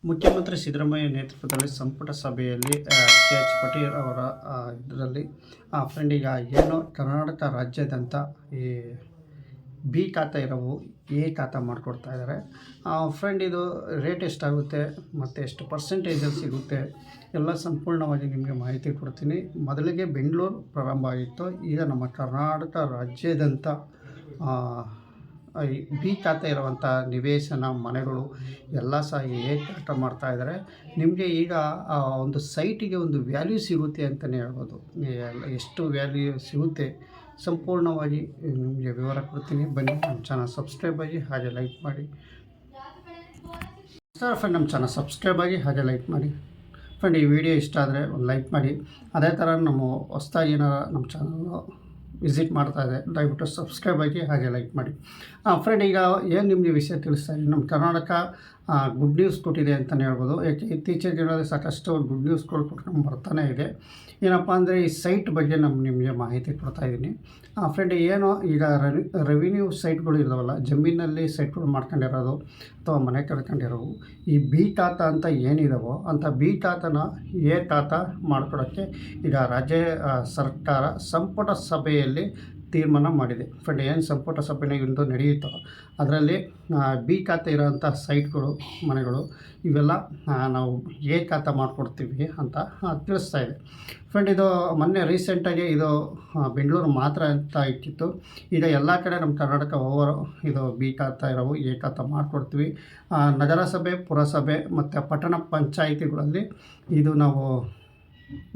ಮುಖ್ಯಮಂತ್ರಿ ಸಿದ್ದರಾಮಯ್ಯ ನೇತೃತ್ವದಲ್ಲಿ ಸಂಪುಟ ಸಭೆಯಲ್ಲಿ ಕೆ.ಎಚ್. ಪಾಟೀಲ್ ಅವರ ಇದರಲ್ಲಿ ಫ್ರೆಂಡ್ ಈಗ ಏನು ಕರ್ನಾಟಕ ರಾಜ್ಯಾದ್ಯಂತ ಈ ಬಿ ಖಾತಾ ಇರೋವು ಎ ಖಾತಾ ಮಾಡಿಕೊಡ್ತಾ ಇದ್ದಾರೆ. ಫ್ರೆಂಡ್ ಇದು ರೇಟ್ ಎಷ್ಟಾಗುತ್ತೆ ಮತ್ತು ಎಷ್ಟು ಪರ್ಸೆಂಟೇಜಲ್ಲಿ ಸಿಗುತ್ತೆ ಎಲ್ಲ ಸಂಪೂರ್ಣವಾಗಿ ನಿಮಗೆ ಮಾಹಿತಿ ಕೊಡ್ತೀನಿ. ಮೊದಲಿಗೆ ಬೆಂಗಳೂರು ಪ್ರಾರಂಭ ಆಗಿತ್ತು, ಈಗ ನಮ್ಮ ಕರ್ನಾಟಕ ರಾಜ್ಯಾದ್ಯಂತ ಬಿ ಖಾತೆ ಇರುವಂಥ ನಿವೇಶನ ಮನೆಗಳು ಎಲ್ಲ ಸಹ ಎ ಖಾತಾ ಮಾಡ್ತಾಯಿದ್ದಾರೆ. ನಿಮಗೆ ಈಗ ಒಂದು ಸೈಟಿಗೆ ಒಂದು ವ್ಯಾಲ್ಯೂ ಸಿಗುತ್ತೆ ಅಂತಲೇ ಹೇಳ್ಬೋದು. ಎಷ್ಟು ವ್ಯಾಲ್ಯೂ ಸಿಗುತ್ತೆ ಸಂಪೂರ್ಣವಾಗಿ ನಿಮಗೆ ವಿವರ ಕೊಡ್ತೀನಿ. ಬನ್ನಿ, ನಮ್ಮ ಚಾನಲ್ ಸಬ್ಸ್ಕ್ರೈಬ್ ಆಗಿ ಹಾಗೆ ಲೈಕ್ ಮಾಡಿ. ಫ್ರೆಂಡ್, ನಮ್ಮ ಚಾನಲ್ ಸಬ್ಸ್ಕ್ರೈಬ್ ಆಗಿ ಹಾಗೆ ಲೈಕ್ ಮಾಡಿ. ಫ್ರೆಂಡ್, ಈ ವಿಡಿಯೋ ಇಷ್ಟ ಆದರೆ ಒಂದು ಲೈಕ್ ಮಾಡಿ. ಅದೇ ಥರ ನಮ್ಮ ಹೊಸ್ದಾಗಿ ಏನಾರ ನಮ್ಮ ಚಾನಲ್ ವಿಸಿಟ್ ಮಾಡ್ತಾ ಇದೆ ದಯವಿಟ್ಟು ಸಬ್ಸ್ಕ್ರೈಬ್ ಆಗಿ ಹಾಗೆ ಲೈಕ್ ಮಾಡಿ. ಫ್ರೆಂಡ್, ಈಗ ಏನು ನಿಮಗೆ ವಿಷಯ ತಿಳಿಸ್ತಾ ಇದ್ದೀನಿ, ನಮ್ಮ ಕರ್ನಾಟಕ ಗುಡ್ ನ್ಯೂಸ್ ಕೊಟ್ಟಿದೆ ಅಂತಲೇ ಹೇಳ್ಬೋದು. ಯಾಕೆ ಇತ್ತೀಚಿನ ದಿನಗಳಲ್ಲಿ ಸಾಕಷ್ಟು ಗುಡ್ ನ್ಯೂಸ್ಗಳು ಕೊಟ್ಕೊಂಡು ಬರ್ತಾನೆ ಇದೆ. ಏನಪ್ಪ ಅಂದರೆ ಈ ಸೈಟ್ ಬಗ್ಗೆ ನಿಮಗೆ ಮಾಹಿತಿ ಕೊಡ್ತಾಯಿದ್ದೀನಿ. ಫ್ರೆಂಡ್, ಏನು ಈಗ ರೆವಿನ್ಯೂ ಸೈಟ್ಗಳು ಇದ್ದಾವಲ್ಲ, ಜಮೀನಲ್ಲಿ ಸೈಟ್ಗಳು ಮಾಡ್ಕೊಂಡಿರೋದು ಅಥವಾ ಮನೆ ಕಟ್ಕೊಂಡಿರೋವು, ಈ ಬಿ ಖಾತಾ ಅಂತ ಏನಿದಾವೋ ಅಂಥ ಬಿ ಖಾತಾನ ಎ ಖಾತಾ ಮಾಡ್ಕೊಡೋಕ್ಕೆ ಈಗ ರಾಜ್ಯ ಸರ್ಕಾರ ಸಂಪುಟ ಸಭೆಯಲ್ಲಿ ತೀರ್ಮಾನ ಮಾಡಿದೆ. ಫ್ರೆಂಡ್, ಏನು ಸಂಪುಟ ಸಭೆಯಾಗ ಇಂದು ನಡೆಯುತ್ತೋ ಅದರಲ್ಲಿ ಬಿ ಖಾತೆ ಇರೋಂಥ ಸೈಟ್ಗಳು ಮನೆಗಳು ಇವೆಲ್ಲ ನಾವು ಎ ಖಾತಾ ಮಾಡಿಕೊಡ್ತೀವಿ ಅಂತ ತಿಳಿಸ್ತಾ ಇದೆ. ಫ್ರೆಂಡ್, ಇದು ಮೊನ್ನೆ ರೀಸೆಂಟಾಗಿ ಇದು ಬೆಂಗಳೂರು ಮಾತ್ರ ಅಂತ ಇಟ್ಟಿತ್ತು. ಈಗ ಎಲ್ಲ ಕಡೆ ನಮ್ಮ ಕರ್ನಾಟಕ ಓವರ್ ಇದು ಬಿ ಖಾತಾ ಇರೋವು ಎ ಖಾತಾ ಮಾಡಿಕೊಡ್ತೀವಿ. ನಗರಸಭೆ, ಪುರಸಭೆ ಮತ್ತು ಪಟ್ಟಣ ಪಂಚಾಯಿತಿಗಳಲ್ಲಿ ಇದು ನಾವು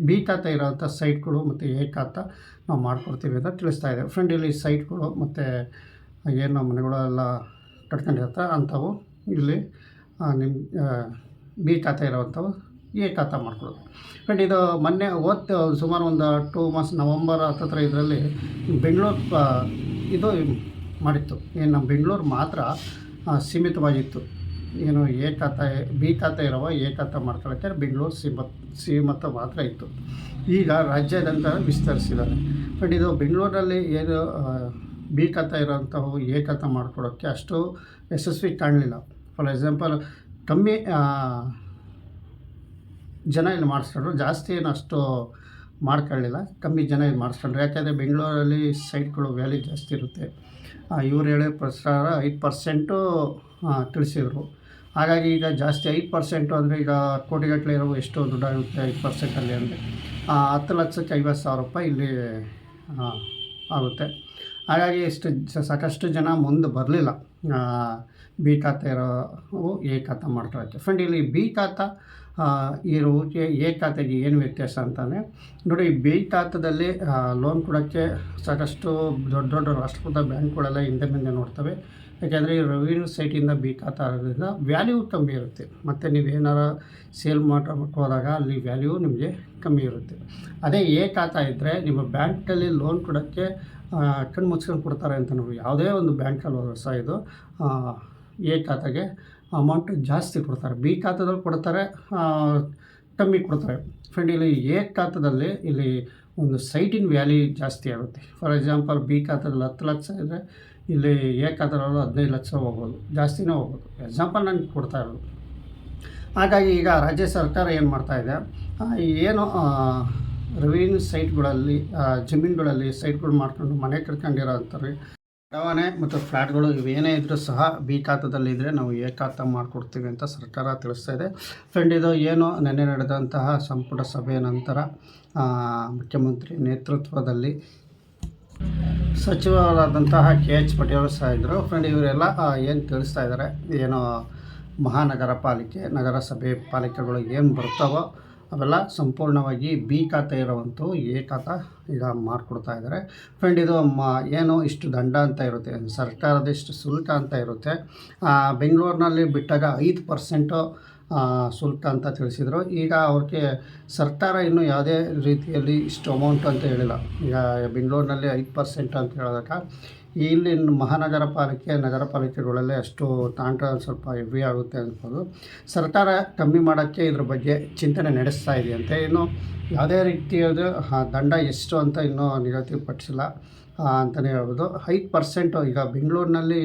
ಬಿ ಖಾತಾ ಇರೋವಂಥ ಸೈಟ್ಗಳು ಮತ್ತು ಎ ಖಾತಾ ನಾವು ಮಾಡಿಕೊಡ್ತೀವಿ ಅಂತ ತಿಳಿಸ್ತಾ ಇದೆ. ಫ್ರೆಂಡ್, ಇಲ್ಲಿ ಸೈಟ್ಗಳು ಮತ್ತು ಏನು ಮನೆಗಳೆಲ್ಲ ಕಟ್ಕೊಂಡಿರುತ್ತೆ ಅಂಥವು ಇಲ್ಲಿ ನಿಮ್ಮ ಬಿ ಖಾತಾ ಇರೋವಂಥವು ಎ ಖಾತಾ ಮಾಡ್ಕೊಳ್ಳೋದು. ಫ್ರೆಂಡ್, ಇದು ಮೊನ್ನೆ ಸುಮಾರು ಒಂದು 2 months ನವಂಬರ್ ಹತ್ತತ್ರ ಇದರಲ್ಲಿ ಬೆಂಗಳೂರು ಇದು ಮಾಡಿತ್ತು. ಏನು ನಮ್ಮ ಬೆಂಗಳೂರು ಮಾತ್ರ ಸೀಮಿತವಾಗಿತ್ತು. ಏನು ಎ ಖಾತಾ ಬಿ ಖಾತಾ ಇರೋವ ಎ ಖಾತಾ ಮಾಡ್ಕೊಳ್ಳೋಕ್ಕೆ ಬೆಂಗಳೂರು ಸೀಮಿತ ಮಾತ್ರ ಇತ್ತು. ಈಗ ರಾಜ್ಯಾದ್ಯಂತ ವಿಸ್ತರಿಸಿದ್ದಾರೆ. ಬಟ್ ಇದು ಬೆಂಗಳೂರಲ್ಲಿ ಏನು ಬಿ ಖಾತಾ ಇರೋಂಥವು ಎ ಖಾತಾ ಮಾಡ್ಕೊಳ್ಳೋಕ್ಕೆ ಅಷ್ಟು ಯಶಸ್ವಿ ಕಾಣಲಿಲ್ಲ. ಫಾರ್ ಎಕ್ಸಾಂಪಲ್, ಕಮ್ಮಿ ಜನ ಇಲ್ಲಿ ಮಾಡಿಸ್ಕೊಂಡ್ರು, ಜಾಸ್ತಿ ಏನು ಅಷ್ಟು ಮಾಡ್ಕೊಳ್ಳಿಲ್ಲ, ಕಮ್ಮಿ ಜನ ಇಲ್ಲಿ ಮಾಡಿಸ್ಕೊಂಡ್ರು. ಯಾಕೆಂದರೆ ಬೆಂಗಳೂರಲ್ಲಿ ಸೈಟ್ಗಳು ವ್ಯಾಲ್ಯೂ ಜಾಸ್ತಿ ಇರುತ್ತೆ. ಇವ್ರು ಹೇಳೋ ಪ್ರಕಾರ 5% ತಿಳಿಸಿದರು. ಹಾಗಾಗಿ ಈಗ ಜಾಸ್ತಿ 5% ಅಂದರೆ ಈಗ ಕೋಟಿಗಟ್ಟಲೆ ಇರೋ ಎಷ್ಟು ದುಡ್ಡಾಗುತ್ತೆ 5%ಅಲ್ಲಿ ಅಂದರೆ 10,50,000 ರೂಪಾಯಿ ಇಲ್ಲಿ ಆಗುತ್ತೆ. ಹಾಗಾಗಿ ಸಾಕಷ್ಟು ಜನ ಮುಂದೆ ಬರಲಿಲ್ಲ ಬಿ ಖಾತಾ ಇರೋವು ಎ ಖಾತಾ ಮಾಡ್ಕೊಳ್ಳೋಕ್ಕೆ. ಫ್ರೆಂಡ್, ಇಲ್ಲಿ ಬಿ ಖಾತಾ ಇರೋಕ್ಕೆ ಎ ಖಾತೆಗೆ ಏನು ವ್ಯತ್ಯಾಸ ಅಂತಂದರೆ ನೋಡಿ, ಬಿ ಖಾತಾದಲ್ಲಿ ಲೋನ್ ಕೊಡೋಕ್ಕೆ ಸಾಕಷ್ಟು ದೊಡ್ಡ ದೊಡ್ಡ ರಾಷ್ಟ್ರೀಕೃತ ಬ್ಯಾಂಕ್ಗಳೆಲ್ಲ ಹಿಂದೆ ಮುಂದೆ ನೋಡ್ತವೆ. ಯಾಕೆಂದರೆ ಈ ರೆವಿನ್ಯೂ ಸೈಟಿಂದ ಬಿ ಖಾತಾ ಆಗೋದ್ರಿಂದ ವ್ಯಾಲ್ಯೂ ಕಮ್ಮಿ ಇರುತ್ತೆ. ಮತ್ತು ನೀವೇನಾರ ಸೇಲ್ ಮಾಡೋಕ್ಕೆ ಹೋದಾಗ ಅಲ್ಲಿ ವ್ಯಾಲ್ಯೂ ನಿಮಗೆ ಕಮ್ಮಿ ಇರುತ್ತೆ. ಅದೇ ಎ ಖಾತಾ ಇದ್ದರೆ ನಿಮ್ಮ ಬ್ಯಾಂಕಲ್ಲಿ ಲೋನ್ ಕೊಡೋಕ್ಕೆ ಕಣ್ಣು ಮುಚ್ಕೊಂಡು ಕೊಡ್ತಾರೆ ಅಂತ ನಾವು ಯಾವುದೇ ಒಂದು ಬ್ಯಾಂಕಲ್ಲಿ ಹೋದರೂ ಸಹ ಇದು ಎ ಖಾತೆಗೆ ಅಮೌಂಟು ಜಾಸ್ತಿ ಕೊಡ್ತಾರೆ. ಬಿ ಖಾತಾದಲ್ಲಿ ಕೊಡ್ತಾರೆ, ಕಮ್ಮಿ ಕೊಡ್ತಾರೆ. ಫ್ರೆಂಡ್, ಇಲ್ಲಿ ಎ ಖಾತಾದಲ್ಲಿ ಇಲ್ಲಿ ಒಂದು ಸೈಟಿನ ವ್ಯಾಲ್ಯೂ ಜಾಸ್ತಿ ಆಗುತ್ತೆ. ಫಾರ್ ಎಕ್ಸಾಂಪಲ್, ಬಿ ಖಾತಾದಲ್ಲಿ 10 ಲಕ್ಷ ಇದ್ದರೆ ಇಲ್ಲಿ ಎ ಖಾತಾದಲ್ಲಿ 15 ಲಕ್ಷ ಹೋಗ್ಬೋದು, ಜಾಸ್ತಿನೇ ಹೋಗ್ಬೋದು. ಎಕ್ಸಾಂಪಲ್ ನಾನು ಕೊಡ್ತಾ ಇರೋದು. ಹಾಗಾಗಿ ಈಗ ರಾಜ್ಯ ಸರ್ಕಾರ ಏನು ಮಾಡ್ತಾಯಿದೆ, ಏನು ರೆವಿನ್ಯೂ ಸೈಟ್ಗಳಲ್ಲಿ ಜಮೀನುಗಳಲ್ಲಿ ಸೈಟ್ಗಳು ಮಾಡ್ಕೊಂಡು ಮನೆ ಕಟ್ಕೊಂಡಿರೋ ಅಂತಾರೆ ಬಡಾವಣೆ ಮತ್ತು ಫ್ಲ್ಯಾಟ್ಗಳು ಇವೇನೇ ಇದ್ದರೂ ಸಹ ಬಿ ಖಾತಾದಲ್ಲಿದ್ದರೆ ನಾವು ಎ ಖಾತಾ ಮಾಡಿಕೊಡ್ತೀವಿ ಅಂತ ಸರ್ಕಾರ ತಿಳಿಸ್ತಾ ಇದೆ. ಫ್ರೆಂಡ್, ಇದು ಏನು ನೆನ್ನೆ ನಡೆದಂತಹ ಸಂಪುಟ ಸಭೆಯ ನಂತರ ಮುಖ್ಯಮಂತ್ರಿ ನೇತೃತ್ವದಲ್ಲಿ ಸಚಿವರಾದಂತಹ ಕೆ.ಎಚ್. ಪಾಟೀಲ್ ಸಹ ಇದ್ದರು. ಫ್ರೆಂಡ್, ಇವರೆಲ್ಲ ಏನು ತಿಳಿಸ್ತಾ ಇದ್ದಾರೆ, ಏನು ಮಹಾನಗರ ಪಾಲಿಕೆ, ನಗರಸಭೆ ಪಾಲಿಕೆಗಳು ಏನು ಬರ್ತಾವೋ ಅವೆಲ್ಲ ಸಂಪೂರ್ಣವಾಗಿ ಬಿ ಖಾತೆ ಇರೋವಂಥವು ಎ ಖಾತಾ ಈಗ ಮಾಡಿಕೊಡ್ತಾ ಇದ್ದಾರೆ. ಫ್ರೆಂಡ್, ಇದು ಏನು ಇಷ್ಟು ದಂಡ ಅಂತ ಇರುತ್ತೆ, ಸರ್ಕಾರದ ಇಷ್ಟು ಶುಲ್ಕ ಅಂತ ಇರುತ್ತೆ. ಬೆಂಗಳೂರಿನಲ್ಲಿ ಬಿಟ್ಟಾಗ 5% ಶುಲ್ಕ ಅಂತ ತಿಳಿಸಿದರು. ಈಗ ಅವ್ರಿಗೆ ಸರ್ಕಾರ ಇನ್ನೂ ಯಾವುದೇ ರೀತಿಯಲ್ಲಿ ಇಷ್ಟು ಅಮೌಂಟ್ ಅಂತ ಹೇಳಿಲ್ಲ. ಈಗ ಬೆಂಗಳೂರಿನಲ್ಲಿ 5% ಅಂತ ಹೇಳಿದಾಗ ಇಲ್ಲಿ ಮಹಾನಗರ ಪಾಲಿಕೆ, ನಗರ ಪಾಲಿಕೆಗಳಲ್ಲೇ ಅಷ್ಟು ತಾಂಡ ಸ್ವಲ್ಪ ಹೆವಿ ಆಗುತ್ತೆ ಅನ್ಬೋದು. ಸರ್ಕಾರ ಕಮ್ಮಿ ಮಾಡೋಕ್ಕೆ ಇದ್ರ ಬಗ್ಗೆ ಚಿಂತನೆ ನಡೆಸ್ತಾ ಇದೆಯಂತೆ. ಇನ್ನು ಯಾವುದೇ ರೀತಿಯಾದ ದಂಡ ಎಷ್ಟು ಅಂತ ಇನ್ನೂ ನಿಗದಿಪಡಿಸಿಲ್ಲ ಅಂತಲೇ ಹೇಳ್ಬೋದು. 5% ಈಗ ಬೆಂಗಳೂರಿನಲ್ಲಿ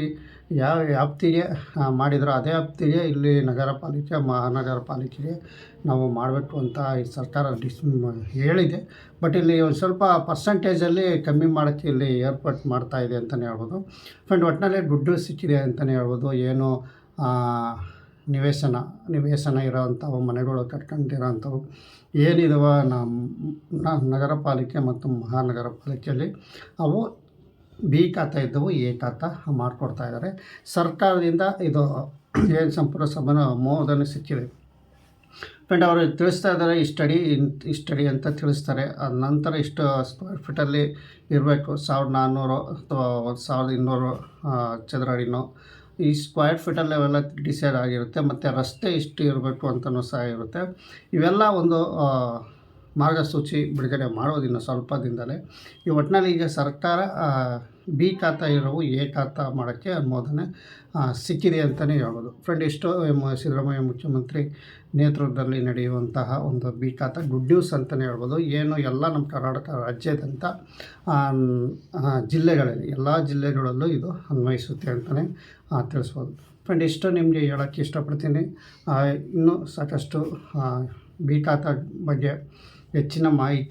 ಯಾವ ವ್ಯಾಪ್ತಿಗೆ ಮಾಡಿದರೂ ಅದೇ ವ್ಯಾಪ್ತಿಗೆ ಇಲ್ಲಿ ನಗರ ಪಾಲಿಕೆ ಮಹಾನಗರ ಪಾಲಿಕೆಗೆ ನಾವು ಮಾಡಬೇಕು ಅಂತ ಈ ಸರ್ಕಾರ ಹೇಳಿದೆ. ಬಟ್ ಇಲ್ಲಿ ಒಂದು ಸ್ವಲ್ಪ ಪರ್ಸಂಟೇಜಲ್ಲಿ ಕಮ್ಮಿ ಮಾಡೋಕ್ಕೆ ಇಲ್ಲಿ ಏರ್ಪಾಟ್ ಮಾಡ್ತಾಯಿದೆ ಅಂತಲೇ ಹೇಳ್ಬೋದು. ಫ್ರೆಂಡ್ ಒಟ್ಟಿನಲ್ಲಿ ದುಡ್ಡು ಸಿಕ್ಕಿದೆ ಅಂತಲೇ ಹೇಳ್ಬೋದು. ಏನು ನಿವೇಶನ ಇರೋವಂಥವು ಮನೆಗಳು ಕಟ್ಕೊಂಡಿರೋವಂಥವು ಏನಿದಾವ ನಗರ ಪಾಲಿಕೆ ಮತ್ತು ಮಹಾನಗರ ಪಾಲಿಕೆಯಲ್ಲಿ ಅವು ಬಿ ಖಾತಾ ಇದ್ದವು ಎ ಖಾತಾ ಮಾಡಿಕೊಡ್ತಾಯಿದ್ದಾರೆ. ಸರ್ಕಾರದಿಂದ ಇದು ಏನು ಸಂಪೂರ್ಣ ಅನುಮೋದನೆ ಸಿಕ್ಕಿದೆ. ಫ್ರೆಂಡ್ ಅವರು ತಿಳಿಸ್ತಾ ಇದ್ದಾರೆ ಈ ಸ್ಟಡಿ ಅಂತ ತಿಳಿಸ್ತಾರೆ. ಅದ ನಂತರ ಇಷ್ಟು ಸ್ಕ್ವೇರ್ ಫೀಟಲ್ಲಿ ಇರಬೇಕು, 1400 ಅಥವಾ 1200 ಚದರ ಅಡಿನೋ ಈ ಸ್ಕ್ವೇರ್ ಫೀಟಲ್ಲಿ ಅವೆಲ್ಲ ಡಿಸೈಡ್ ಆಗಿರುತ್ತೆ. ಮತ್ತು ರಸ್ತೆ ಇಷ್ಟು ಇರಬೇಕು ಅಂತಲೂ ಸಹ ಇರುತ್ತೆ. ಇವೆಲ್ಲ ಒಂದು ಮಾರ್ಗಸೂಚಿ ಬಿಡುಗಡೆ ಮಾಡೋದಿನ್ನು ಸ್ವಲ್ಪ ದಿನದಲ್ಲೇ. ಈ ಒಟ್ಟಿನಲ್ಲಿ ಈಗ ಸರ್ಕಾರ ಬಿ ಖಾತಾ ಇರೋವು ಎ ಖಾತಾ ಮಾಡೋಕ್ಕೆ ಅನುಮೋದನೆ ಸಿಕ್ಕಿದೆ ಅಂತಲೇ ಹೇಳ್ಬೋದು. ಫ್ರೆಂಡ್ ಇಷ್ಟು ಸಿದ್ದರಾಮಯ್ಯ ಮುಖ್ಯಮಂತ್ರಿ ನೇತೃತ್ವದಲ್ಲಿ ನಡೆಯುವಂತಹ ಒಂದು ಬಿ ಖಾತಾ ಗುಡ್ ನ್ಯೂಸ್ ಅಂತಲೇ ಹೇಳ್ಬೋದು. ಏನು ಎಲ್ಲ ನಮ್ಮ ಕರ್ನಾಟಕ ರಾಜ್ಯಾದ್ಯಂತ ಜಿಲ್ಲೆಗಳಲ್ಲಿ ಎಲ್ಲ ಜಿಲ್ಲೆಗಳಲ್ಲೂ ಇದು ಅನ್ವಯಿಸುತ್ತೆ ಅಂತಲೇ ತಿಳಿಸ್ಬೋದು. ಫ್ರೆಂಡ್ ಇಷ್ಟು ನಿಮಗೆ ಹೇಳೋಕ್ಕೆ ಇಷ್ಟಪಡ್ತೀನಿ. ಇನ್ನೂ ಸಾಕಷ್ಟು ಬಿ ಖಾತಾ ಬಗ್ಗೆ ಹೆಚ್ಚಿನ ಮಾಹಿತಿ